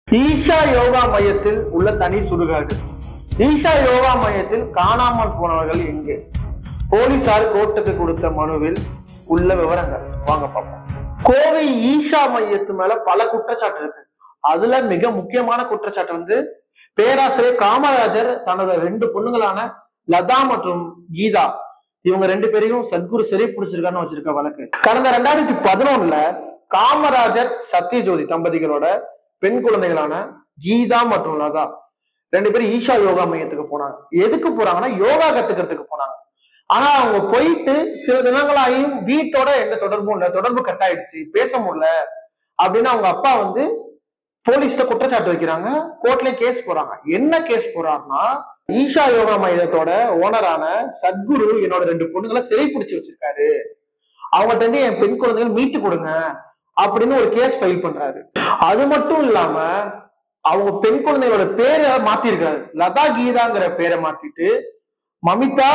ஈஷா யோகா மையத்தில் உள்ள தனி சுடுகாடு. ஈஷா யோகா மையத்தில் காணாமல் போனவர்கள் எங்கே? போலீசார் கோர்ட்டுக்கு கொடுத்த மனுவில் உள்ள விவரங்கள் வாங்க பார்ப்போம். கோவை ஈஷா மையத்து மேல பல குற்றச்சாட்டு இருக்கு. அதுல மிக முக்கியமான குற்றச்சாட்டு பேராசிரியர் காமராஜர் தனது 2 பொண்ணுங்களான லதா மற்றும் கீதா இவங்க 2 பேரையும் சத்குரு சிறை பிடிச்சிருக்கான்னு வச்சிருக்க வழக்கு. கடந்த 2011 காமராஜர் சத்யஜோதி தம்பதிகளோட பெண் குழந்தைகளான கீதா மற்றும் லதா 2 பேரும் ஈஷா யோகா மையத்துக்கு போனாங்க. எதுக்கு போறாங்கன்னா யோகா கத்துக்கிறதுக்கு போனாங்க. ஆனா அவங்க போயிட்டு சில தினங்களாயும் வீட்டோட எந்த தொடர்பும் இல்ல, தொடர்பு கட் ஆயிடுச்சு, பேச முடியல அப்படின்னு அவங்க அப்பா போலீஸ்ல குற்றச்சாட்டு வைக்கிறாங்க. கோர்ட்ல கேஸ் போறாங்க. என்ன கேஸ் போறாருன்னா, ஈஷா யோகா மையத்தோட ஓனரான சத்குரு என்னோட 2 பொண்ணுங்களை சிறை பிடிச்சு வச்சிருக்காரு, அவங்ககிட்ட என் பெண் குழந்தைகள் மீட்டு கொடுங்க அப்படின்னு ஒரு கேஸ் ஃபைல் பண்றாரு. அது மட்டும் இல்லாம அவங்க பெண் குழந்தைகளோட பேரை மாத்திருக்காரு. லதா கீதாங்கிற பேரை மாத்திட்டு மமிதா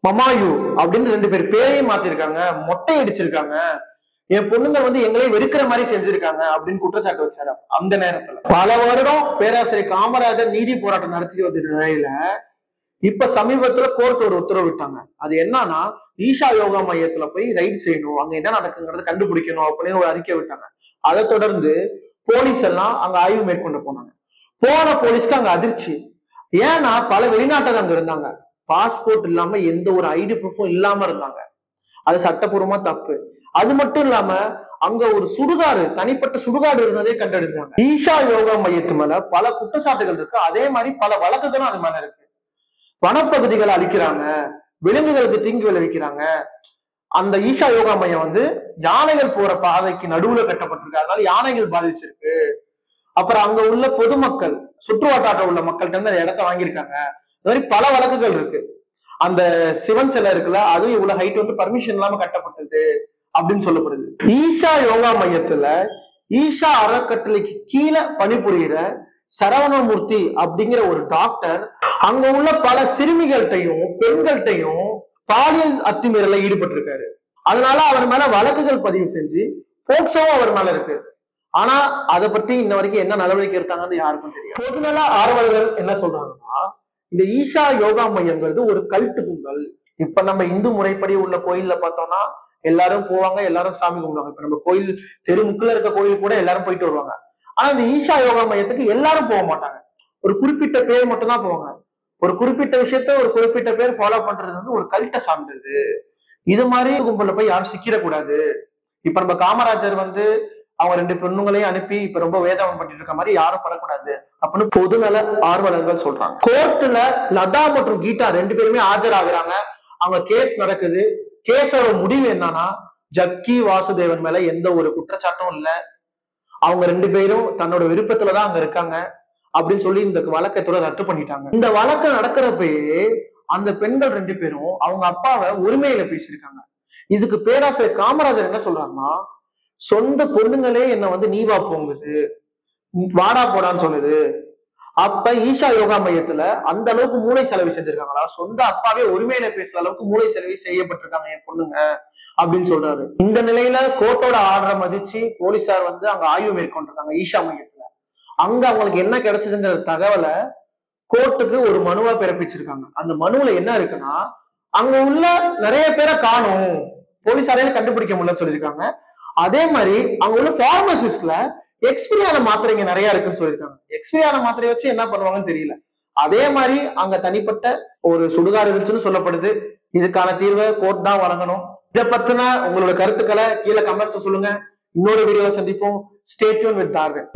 மமாயு அப்படின்னு 2 பேர் பேரையும் மாத்திருக்காங்க, மொட்டை அடிச்சிருக்காங்க, என் பொண்ணுங்க எங்களை வெறுக்கிற மாதிரி செஞ்சிருக்காங்க அப்படின்னு குற்றச்சாட்டு வச்சாரு. அந்த நேரத்துல பல வருடம் பேராசிரியர் காமராஜர் நீதி போராட்டம் நடத்தி வந்த நிலையில இப்ப சமீபத்துல கோர்ட் ஒரு உத்தரவு விட்டாங்க. அது என்னன்னா, ஈஷா யோகா மையத்துல போய் ரைட் செய்யணும், அங்க என்ன நடக்குங்கிறத கண்டுபிடிக்கணும் அப்படின்னு ஒரு அறிக்கை விட்டாங்க. அதை தொடர்ந்து போலீஸ் எல்லாம் அங்க ஆய்வு மேற்கொண்டு போனாங்க. போன போலீஸ்க்கு அங்க அதிர்ச்சி. ஏன்னா பல வெளிநாட்டுல அங்க இருந்தாங்க, பாஸ்போர்ட் இல்லாம எந்த ஒரு ஐடி ப்ரூஃபும் இல்லாம இருந்தாங்க. அது சட்டப்பூர்வமா தப்பு. அது மட்டும் இல்லாம அங்க ஒரு சுடுகாடு, தனிப்பட்ட சுடுகாடு இருந்ததே கண்டெடுத்தாங்க. ஈஷா யோகா மையத்து மேல பல குற்றச்சாட்டுகள் இருக்கு. அதே மாதிரி பல வழக்குகளும் அது மேல இருக்கு. வனப்பகுதிகளை அழிக்கிறாங்க, விலங்குகளுக்கு தீங்கு விளைவிக்கிறாங்க. அந்த ஈஷா யோகா மையம் யானைகள் போற பாதைக்கு நடுவுல கட்டப்பட்டிருக்கு, அதனால யானைகள் பாதிச்சிருக்கு. அப்புறம் அங்க உள்ள பொதுமக்கள், சுற்று வட்டாரத்தில் உள்ள மக்கள்கிட்ட அந்த இடத்த வாங்கியிருக்காங்க. இந்த மாதிரி பல வழக்குகள் இருக்கு. அந்த சிவன் சிலை இருக்குல்ல, அதுவும் இவ்வளவு ஹைட் பர்மிஷன் இல்லாம கட்டப்பட்டது அப்படின்னு சொல்லப்படுது. ஈஷா யோகா மையத்துல ஈஷா அறக்கட்டளைக்கு கீழே பணிபுரிகிற சரவணமூர்த்தி அப்படிங்கிற ஒரு டாக்டர் அங்க உள்ள பல சிறுமிகள்கிட்டையும் பெண்கள்கிட்டையும் பாலியல் அத்துமீறல ஈடுபட்டு இருக்காரு. அதனால அவர் மேல வழக்குகள் பதிவு செஞ்சு போக்சோவும் அவர் மேல இருக்கு. ஆனா அதை பற்றி இன்ன வரைக்கும் என்ன நடவடிக்கை இருக்காங்கன்னு யாருக்கும் தெரியும். பொதுநல ஆர்வலர்கள் என்ன சொல்றாங்கன்னா, இந்த ஈஷா யோகா மையங்கிறது ஒரு கல்ட்டு கும்பல். இப்ப நம்ம இந்து முறைப்படி உள்ள கோயில்ல பார்த்தோம்னா எல்லாரும் போவாங்க, எல்லாரும் சாமி கும்பிடுவாங்க. இப்ப நம்ம கோயில் தெருமுக்குள்ள இருக்க கோயில் கூட எல்லாரும் போயிட்டு வருவாங்க. ஆனா இந்த ஈஷா யோகா மையத்துக்கு எல்லாரும் போக மாட்டாங்க, ஒரு குறிப்பிட்ட பேர் மட்டும் தான் போவாங்க. ஒரு குறிப்பிட்ட விஷயத்த ஒரு குறிப்பிட்ட பேர் ஃபாலோ பண்றது ஒரு கல்ட்ட சார்ந்தது. இது மாதிரி கும்பல போய் யாரும் சிக்கிடக்கூடாது. இப்ப நம்ம காமராஜர் அவங்க 2 பெண்ணுங்களையும் அனுப்பி இப்ப ரொம்ப வேதம் பண்ணிட்டு இருக்க மாதிரி யாரும் பண்ணக்கூடாது அப்படின்னு பொதுநல ஆர்வலர்கள் சொல்றாங்க. கோர்ட்ல லதா மற்றும் கீதா 2 பேருமே ஆஜராகிறாங்க. அவங்க கேஸ் நடக்குது. கேஸோட முடிவு என்னன்னா, ஜக்கி வாசுதேவன் மேல எந்த ஒரு குற்றச்சாட்டும் இல்ல, அவங்க 2 பேரும் தன்னோட விருப்பத்துலதான் அங்க இருக்காங்க அப்படின்னு சொல்லி இந்த வழக்கத்தோட ரத்து பண்ணிட்டாங்க. இந்த வழக்கு நடக்கிறப்பயே அந்த பெண்கள் 2 பேரும் அவங்க அப்பாவை உரிமையில பேசியிருக்காங்க. இதுக்கு பேராசிரியர் காமராஜர் என்ன சொல்றாங்கன்னா, சொந்த பொண்ணுங்களே என்ன நீவா போங்குது, வாடா போடான்னு சொல்லுது. அப்ப ஈஷா யோகா மையத்துல அந்த அளவுக்கு மூளை செலவு செஞ்சிருக்காங்களா? சொந்த அப்பாவே உரிமையில பேசுற அளவுக்கு மூளை செலவு செய்யப்பட்டிருக்காங்க என் பொண்ணுங்க அப்படின்னு சொல்றாரு. இந்த நிலையில கோர்ட்டோட ஆர்டரை மதிச்சு போலீசார் அங்க ஆய்வு மேற்கொண்டிருக்காங்க ஈஷா மையத்துல. அங்க அவங்களுக்கு என்ன கிடைச்சதுங்கிற தகவலை கோர்ட்டுக்கு ஒரு மனுவா பிறப்பிச்சிருக்காங்க. அந்த மனுவுல என்ன இருக்குன்னா, அங்க உள்ள நிறைய பேரை காணும், போலீசாரையில கண்டுபிடிக்க முடியலன்னு சொல்லியிருக்காங்க. அதே மாதிரி அங்க உள்ள பார்மசிஸ்ட்ல எக்ஸ்பிரியான மாத்திரைங்க நிறைய இருக்குன்னு சொல்லியிருக்காங்க. எக்ஸ்பிரியான மாத்திரையை வச்சு என்ன பண்ணுவாங்கன்னு தெரியல. அதே மாதிரி அங்க தனிப்பட்ட ஒரு சுடுகாடு இருந்துச்சுன்னு சொல்லப்படுது. இதுக்கான தீர்வை கோர்ட் தான் வழங்கணும். இதை பத்தின உங்களோட கருத்துக்களை கீழே கமெண்ட்ஸ் சொல்லுங்க. இன்னொரு வீடியோவை சந்திப்போம். Stay tune with Darwin.